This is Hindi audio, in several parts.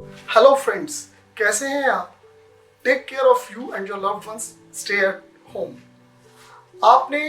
हेलो फ्रेंड्स, कैसे हैं आप? Take care of you and your loved ones, stay at home. आपने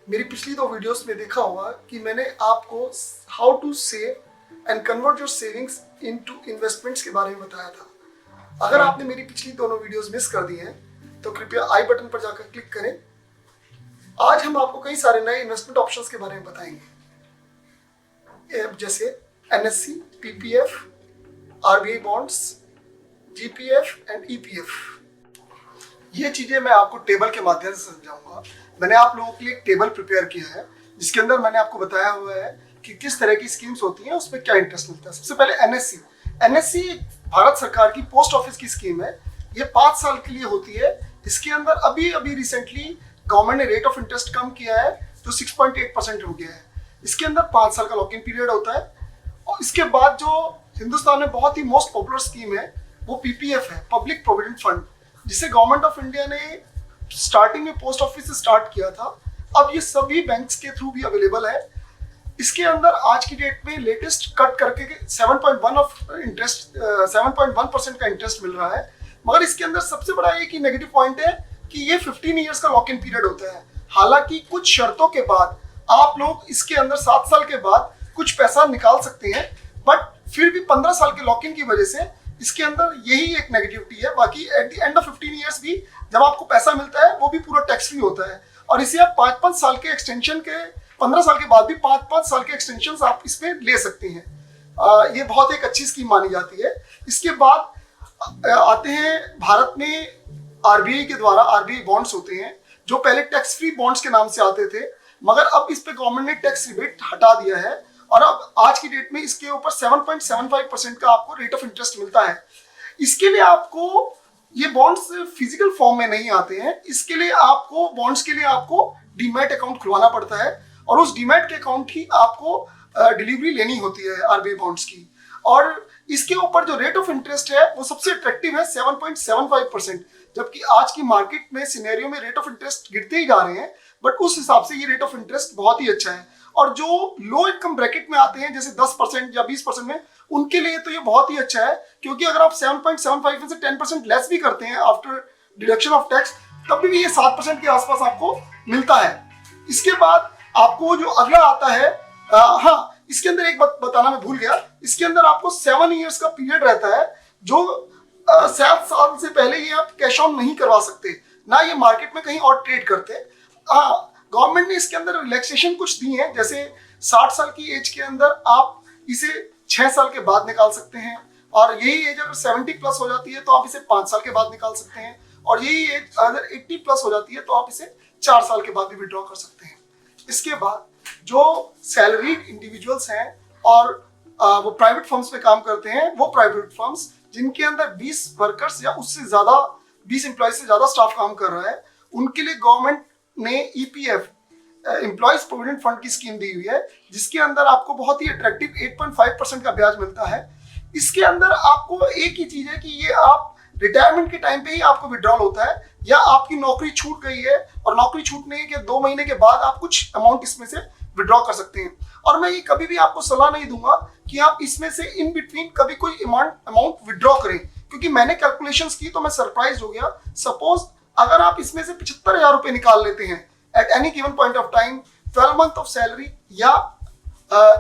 मेरी पिछली 2 वीडियोस में देखा होगा कि मैंने आपको how to save and convert your savings into investments के बारे में बताया था। अगर आपने मेरी पिछली दोनों वीडियोस मिस कर दी हैं तो कृपया आई बटन पर जाकर क्लिक करें। आज हम आपको कई सारे नए इन्वेस्टमेंट ऑप्शंस के बारे में बताएंगे, जैसे NSC, PPF, RBI bonds, GPF and EPF. ये चीजें मैं आपको टेबल के माध्यम से समझाऊंगा। मैंने आप लोगों के लिए एक टेबल प्रिपेयर किया है जिसके अंदर मैंने आपको बताया हुआ है कि किस तरह की स्कीम्स होती हैं, उसमें क्या इंटरेस्ट मिलता है। सबसे पहले एनएससी। एनएससी भारत सरकार की पोस्ट ऑफिस की स्कीम है। ये 5 साल के लिए होती है। इसके अंदर अभी अभी रिसेंटली गवर्नमेंट ने रेट ऑफ इंटरेस्ट कम किया है तो 6.8% हो गया है। इसके अंदर 5 साल का लॉक इन पीरियड होता है। और इसके बाद जो हिंदुस्तान में बहुत ही मोस्ट पॉपुलर स्कीम है वो पीपीएफ है, पब्लिक प्रोविडेंट फंड, जिसे गवर्नमेंट ऑफ इंडिया ने स्टार्टिंग में पोस्ट ऑफिस से स्टार्ट किया था। अब ये सभी बैंक्स के थ्रू भी अवेलेबल है। इसके अंदर आज की डेट में लेटेस्ट कट करके 7.1% का इंटरेस्ट मिल रहा है। मगर इसके अंदर सबसे बड़ा एक ही नेगेटिव पॉइंट है कि ये 15 ईयर्स का लॉक इन पीरियड होता है। हालांकि कुछ शर्तों के बाद आप लोग इसके अंदर 7 साल के बाद कुछ पैसा निकाल सकते हैं, बट फिर भी 15 साल के लॉक इन की वजह से इसके अंदर यही एक नेगेटिविटी है। बाकी at the end of 15 years भी जब आपको पैसा मिलता है वो भी पूरा टैक्स फ्री होता है। और इसे आप 5-5 साल के एक्सटेंशन के 15 साल के बाद भी 5-5 साल के एक्सटेंशन आप इसमें ले सकते हैं। ये बहुत एक अच्छी स्कीम मानी जाती है। इसके बाद आते हैं भारत में आरबीआई के द्वारा आरबीआई बॉन्ड्स होते हैं जो पहले टैक्स फ्री बॉन्ड्स के नाम से आते थे, मगर अब इस पे गवर्नमेंट ने टैक्स रिबेट हटा दिया है और अब आज की डेट में इसके ऊपर 7.75% का आपको रेट ऑफ इंटरेस्ट मिलता है। इसके लिए आपको ये बॉन्ड्स फिजिकल फॉर्म में नहीं आते हैं। इसके लिए आपको बॉन्ड्स के लिए आपको डीमैट अकाउंट खुलवाना पड़ता है और उस डीमैट के अकाउंट की आपको डिलीवरी लेनी होती है आरबीआई बॉन्ड्स की। और इसके ऊपर जो रेट ऑफ इंटरेस्ट है वो सबसे अट्रैक्टिव है 7.75%, जबकि आज की मार्केट में सिनेरियो में रेट ऑफ इंटरेस्ट गिरते ही जा रहे हैं, बट उस हिसाब से ये रेट ऑफ इंटरेस्ट बहुत ही अच्छा है। और जो लो इनकम ब्रैकेट में आते हैं जैसे 10% या 20% में, उनके लिए तो ये बहुत ही अच्छा है, क्योंकि अगर आप 7.75 में से 10% लेस भी करते हैं आफ्टर डिडक्शन ऑफ टैक्स, तब भी ये 7% के आसपास आपको मिलता है। इसके बाद आपको जो अगला आता है, हाँ, इसके अंदर एक बात बताना मैं भूल गया। इसके अंदर आपको 7 ईयर्स का पीरियड रहता है, जो 7 साल से पहले ये आप कैश ऑन नहीं करवा सकते, ना ये मार्केट में कहीं और ट्रेड करते। गवर्नमेंट ने इसके अंदर रिलैक्सेशन कुछ दी है, जैसे 60 साल की एज के अंदर आप इसे 6 साल के बाद निकाल सकते हैं, और यही एज अगर 70 प्लस हो जाती है तो आप इसे 5 साल के बाद निकाल सकते हैं, और यही एज अगर 80 प्लस हो जाती है तो आप इसे 4 साल के बाद भी विड्रॉ कर सकते हैं। इसके बाद जो सैलरीड इंडिविजुअल्स हैं और वो प्राइवेट फर्म्स में काम करते हैं, वो प्राइवेट फर्म्स जिनके अंदर 20 वर्कर्स या उससे ज्यादा 20 एम्प्लॉय से ज्यादा स्टाफ काम कर रहा है, उनके लिए गवर्नमेंट ने ईपीएफ, एम्प्लॉयज प्रोविडेंट फंड की स्कीम दी हुई है, जिसके अंदर आपको बहुत ही अट्रैक्टिव 8.5% का ब्याज मिलता है। इसके अंदर आपको एक ही चीज है कि ये आप रिटायरमेंट के टाइम पे ही आपको विड्रॉल होता है, या आपकी नौकरी छूट गई है और नौकरी छूटने के 2 महीने के बाद आप कुछ अमाउंट इसमें से विड्रॉ कर सकते हैं। और मैं ये कभी भी आपको सलाह नहीं दूंगा कि आप इसमें से इन बिटवीन कभी कोई अमाउंट विड्रॉ करें, क्योंकि मैंने कैलकुलेशंस की तो मैं सरप्राइज हो गया। सपोज अगर आप इसमें से 75,000 रुपए निकाल लेते हैं at any given point of time, 12 month of salary या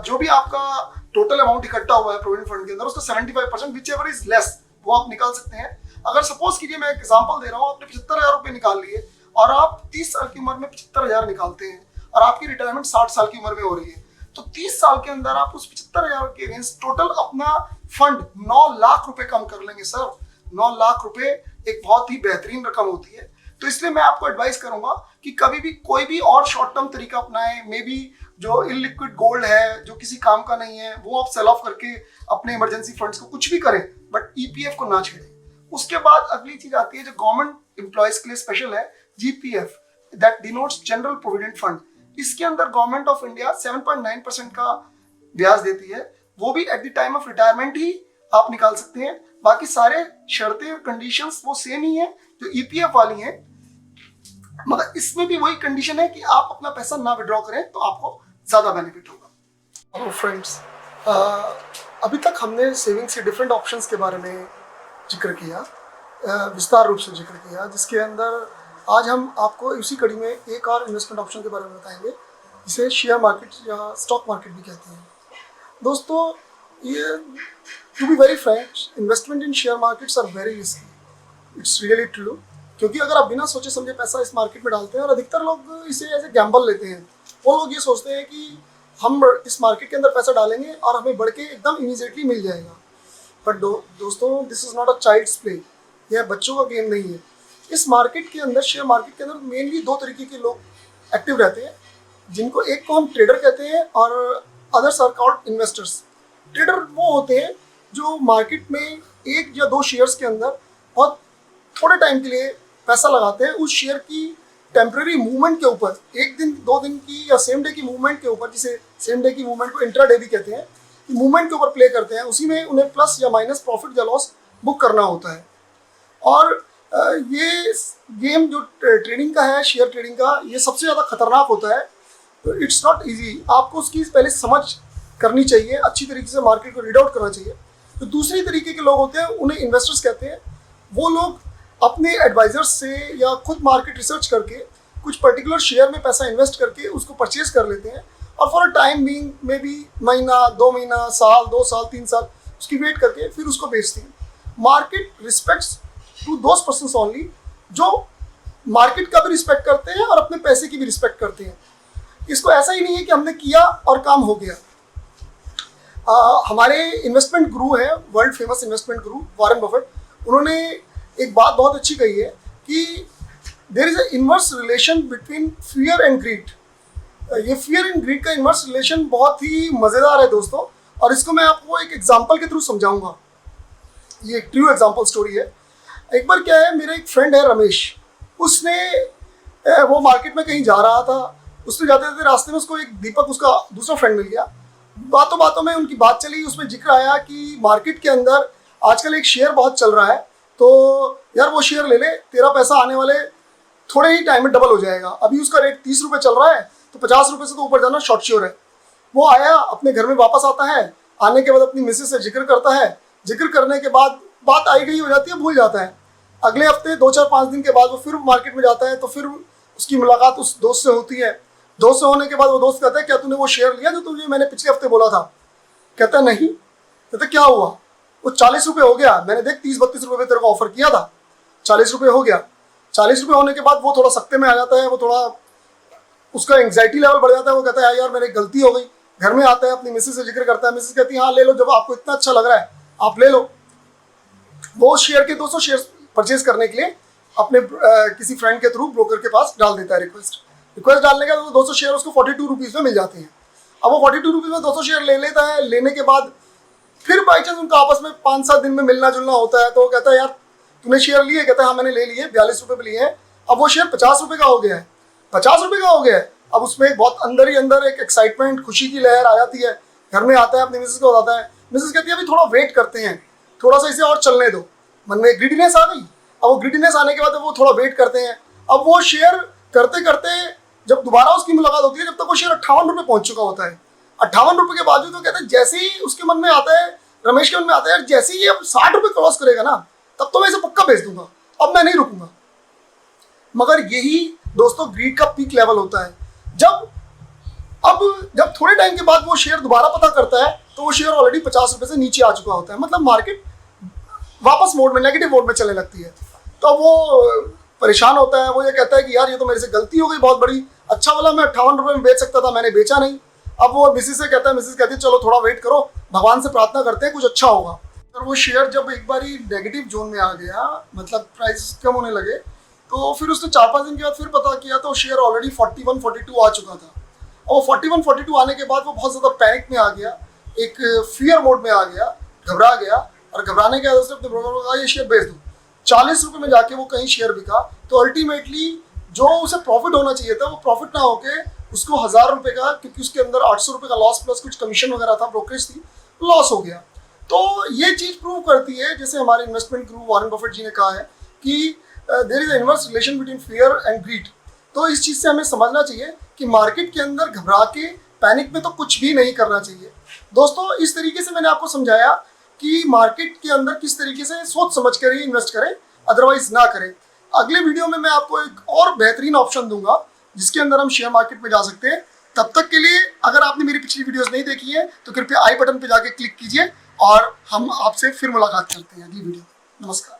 जो भी आपका टोटल अमाउंट इकट्ठा हुआ है प्रोविडेंट फंड के अंदर, उसका 75% विच एवर इज लेस, वो आप निकाल सकते हैं। अगर सपोज कीजिए, मैं एक एग्जांपल दे रहा हूँ, आपने 75,000 रुपए निकाल लिए और आप 30 साल की उम्र में 75,000 निकालते हैं और आपकी रिटायरमेंट 60 साल की उम्र में हो रही है, तो 30 साल के अंदर आप उस 75,000 के अगेंस्ट टोटल अपना फंड 9 लाख रुपए कम कर लेंगे। सर, 9 लाख रुपए एक बहुत ही बेहतरीन रकम होती है। तो इसलिए मैं आपको एडवाइस करूंगा कि कभी भी कोई भी और शॉर्ट टर्म तरीका अपनाएं। मे बी जो इलिक्विड गोल्ड है, जो किसी काम का नहीं है, वो आप सेल ऑफ करके अपने इमरजेंसी फंड्स को कुछ भी करें, बट ईपीएफ को ना छेड़ें। उसके बाद अगली चीज आती है जो गवर्नमेंट एम्प्लॉयज के लिए स्पेशल है, GPF, that denotes general provident fund. इसके अंदर गवर्नमेंट ऑफ इंडिया 7.9% का ब्याज देती है, वो भी at the time of retirement ही आप निकाल सकते हैं। बाकी सारे शर्तें और कंडीशंस वो सेम ही है जो ईपीएफ वाली हैं, मगर इसमें भी वही कंडीशन है कि आप अपना पैसा ना विड्रॉ करें तो आपको ज्यादा बेनिफिट होगा। हेलो फ्रेंड्स, अ, अभी तक हमने सेविंग्स के डिफरेंट ऑप्शंस के बारे में जिक्र किया, विस्तार रूप से जिक्र किया, जिसके अंदर आज हम आपको इसी कड़ी में एक और इन्वेस्टमेंट ऑप्शन के बारे में बताएंगे, जिसे शेयर मार्केट या स्टॉक मार्केट भी कहते हैं। दोस्तों, ये to be very frank, investment in share markets are very risky, it's really true. क्योंकि अगर आप बिना सोचे समझे पैसा इस मार्केट में डालते हैं, और अधिकतर लोग इसे एज ए गैम्बल लेते हैं, वो लोग ये सोचते हैं कि हम इस मार्केट के अंदर पैसा डालेंगे और हमें बढ़ के एकदम इमीडिएटली मिल जाएगा। बट दोस्तों, this is not a child's play, यह बच्चों का गेम नहीं है। इस मार्केट के अंदर, शेयर मार्केट के अंदर मेनली दो तरीके के लोग एक्टिव रहते हैं, जिनको एक को हम ट्रेडर कहते हैं और others are called investors. Trader वो होते हैं जो मार्केट में एक या दो शेयर्स के अंदर बहुत थोड़े टाइम के लिए पैसा लगाते हैं, उस शेयर की टेम्परेरी मूवमेंट के ऊपर, एक दिन दो दिन की या सेम डे की मूवमेंट के ऊपर, जिसे सेम डे की मूवमेंट को इंट्रा डे भी कहते हैं, मूवमेंट के ऊपर प्ले करते हैं। उसी में उन्हें प्लस या माइनस, प्रॉफिट या लॉस बुक करना होता है। और ये गेम जो ट्रेडिंग का है, शेयर ट्रेडिंग का, ये सबसे ज़्यादा खतरनाक होता है। तो इट्स नॉट ईजी, आपको उसकी पहले समझ करनी चाहिए, अच्छी तरीके से मार्केट को रीड आउट करना चाहिए। तो दूसरी तरीके के लोग होते हैं, उन्हें इन्वेस्टर्स कहते हैं। वो लोग अपने एडवाइजर्स से या खुद मार्केट रिसर्च करके कुछ पर्टिकुलर शेयर में पैसा इन्वेस्ट करके उसको परचेज कर लेते हैं, और for a time being, may be महीना, 2 महीना, साल, 2 साल, 3 साल उसकी वेट करके फिर उसको बेचते हैं। Market respects to those persons only जो मार्केट का भी रिस्पेक्ट करते हैं और अपने पैसे की भी रिस्पेक्ट करते हैं। इसको ऐसा ही नहीं है कि हमने किया और काम हो गया। हमारे इन्वेस्टमेंट गुरु है, वर्ल्ड फेमस इन्वेस्टमेंट गुरु वॉरेन बफेट, उन्होंने एक बात बहुत अच्छी कही है कि there is a inverse relation between fear and greed. ये फियर एंड ग्रीड का इनवर्स रिलेशन बहुत ही मज़ेदार है दोस्तों, और इसको मैं आपको एक एग्जांपल के थ्रू समझाऊंगा। ये एक ट्रू एग्जांपल स्टोरी है। एक बार क्या है, मेरा एक फ्रेंड है रमेश, उसने वो मार्केट में कहीं जा रहा था, उसने जाते जाते रास्ते में उसको एक दीपक, उसका दूसरा फ्रेंड, मिल गया। बातों बातों में उनकी बात चली, उसमें जिक्र आया कि मार्केट के अंदर आजकल एक शेयर बहुत चल रहा है, तो यार वो शेयर ले ले, तेरा पैसा आने वाले थोड़े ही टाइम में डबल हो जाएगा। अभी उसका रेट 30 रुपये चल रहा है, तो 50 रुपये से तो ऊपर जाना शॉर्ट श्योर है। वो आया, अपने घर में वापस आता है, आने के बाद अपनी मिसेज से जिक्र करता है, जिक्र करने के बाद बात आई गई हो जाती है, भूल जाता है। अगले हफ्ते 2-4-5 दिन के बाद वो फिर मार्केट में जाता है, तो फिर उसकी मुलाकात उस दोस्त से होती है। दोस्त से होने के बाद वो दोस्त कहता है, क्या तूने वो शेयर लिया जो तुझे मैंने पिछले हफ्ते बोला था? कहता है नहीं। कहता क्या हुआ? वो 40 रुपये हो गया, मैंने देख 30-32 रुपये में तेरे को ऑफर किया था, 40 रुपये हो गया। 40 रुपये होने के बाद वो थोड़ा सख्ते में आ जाता है, वो थोड़ा उसका एंग्जाइटी लेवल बढ़ जाता है। वो कहता है यार मेरी गलती हो गई। घर में आता है, अपनी मिसेज से जिक्र करता है, मिसेज कहती है हाँ ले लो, जब आपको इतना अच्छा लग रहा है आप ले लो। वो शेयर के 200 शेयर परचेज करने के लिए अपने किसी फ्रेंड के थ्रू ब्रोकर के पास डाल देता है रिक्वेस्ट डालने का, तो 200 शेयर उसको 42 रुपीज़ में मिल जाते हैं। अब वो 42 रुपीज़ में 200 शेयर ले लेता है। लेने के बाद फिर बाई चांस उनका आपस में 5-7 दिन में मिलना जुलना होता है, तो वो कहता है यार तूने शेयर लिए? कहता है हाँ मैंने ले लिए, 42 रुपये पे लिए हैं। अब वो शेयर 50 रुपये का हो गया है, 50 रुपये का हो गया है। अब उसमें बहुत अंदर ही अंदर एक एक्साइटमेंट, खुशी की लहर आ जाती है। घर में आता है, अपनी मिसेज को बताता है, मिसेज कहती है अभी थोड़ा वेट करते हैं, थोड़ा सा इसे और चलने दो। मन में ग्रीडीनेस आ गई। अब वो ग्रीडीनेस आने के बाद वो थोड़ा वेट करते हैं। अब वो शेयर करते करते जब दोबारा उसकी मुलाकात होती है, जब तक वो शेयर 58 रुपये पहुंच चुका होता है। 58 रुपये के बावजूद तो कहते हैं, जैसे ही उसके मन में आता है, रमेश के मन में आता है यार जैसे ही अब 60 रुपये क्रॉस करेगा ना, तब तो मैं इसे पक्का बेच दूंगा, अब मैं नहीं रुकूंगा। मगर यही दोस्तों ग्रीड का पीक लेवल होता है। जब थोड़े टाइम के बाद वो शेयर दोबारा पता करता है, तो वो शेयर ऑलरेडी 50 रुपये से नीचे आ चुका होता है। मतलब मार्केट वापस मोड में, नेगेटिव मोड में चलने लगती है। तो वो परेशान होता है, वो ये कहता है कि यार ये तो मेरे से गलती हो गई बहुत बड़ी, अच्छा वाला मैं 58 रुपये में बेच सकता था, मैंने बेचा नहीं। अब वो मिसेज से कहता है, मिसेज कहती है चलो थोड़ा वेट करो, भगवान से प्रार्थना करते हैं कुछ अच्छा होगा। और वो शेयर जब एक बार नेगेटिव जोन में आ गया, मतलब प्राइस कम होने लगे, तो फिर उसने 4-5 दिन के बाद फिर पता किया, तो शेयर ऑलरेडी 41-42 आ चुका था। और 41-42 आने के बाद वो बहुत ज़्यादा पैनिक में आ गया, एक फियर मोड में आ गया, घबरा गया। और घबराने के बाद उसने अपने ब्रोकर को कहा ये शेयर बेच दो। 40 रुपये में जाके वो कहीं शेयर बिका। तो अल्टीमेटली जो उसे प्रॉफिट होना चाहिए था, वो प्रॉफिट ना होके उसको 1000 रुपये का, क्योंकि उसके अंदर 800 रुपये का लॉस प्लस कुछ कमीशन वगैरह था, ब्रोकरेज थी, लॉस हो गया। तो ये चीज़ प्रूव करती है, जैसे हमारे इन्वेस्टमेंट गुरु वॉरेन बफेट जी ने कहा है कि there is inverse relation between fear and greed. तो इस चीज़ से हमें समझना चाहिए कि मार्केट के अंदर घबरा के पैनिक में तो कुछ भी नहीं करना चाहिए। दोस्तों इस तरीके से मैंने आपको समझाया कि मार्केट के अंदर किस तरीके से सोच समझ कर ही इन्वेस्ट करें, अदरवाइज ना करें। अगले वीडियो में मैं आपको एक और बेहतरीन ऑप्शन दूंगा जिसके अंदर हम शेयर मार्केट में जा सकते हैं। तब तक के लिए अगर आपने मेरी पिछली वीडियोस नहीं देखी है तो कृपया आई बटन पे जाके क्लिक कीजिए और हम आपसे फिर मुलाकात करते हैं अगली वीडियो में। नमस्कार।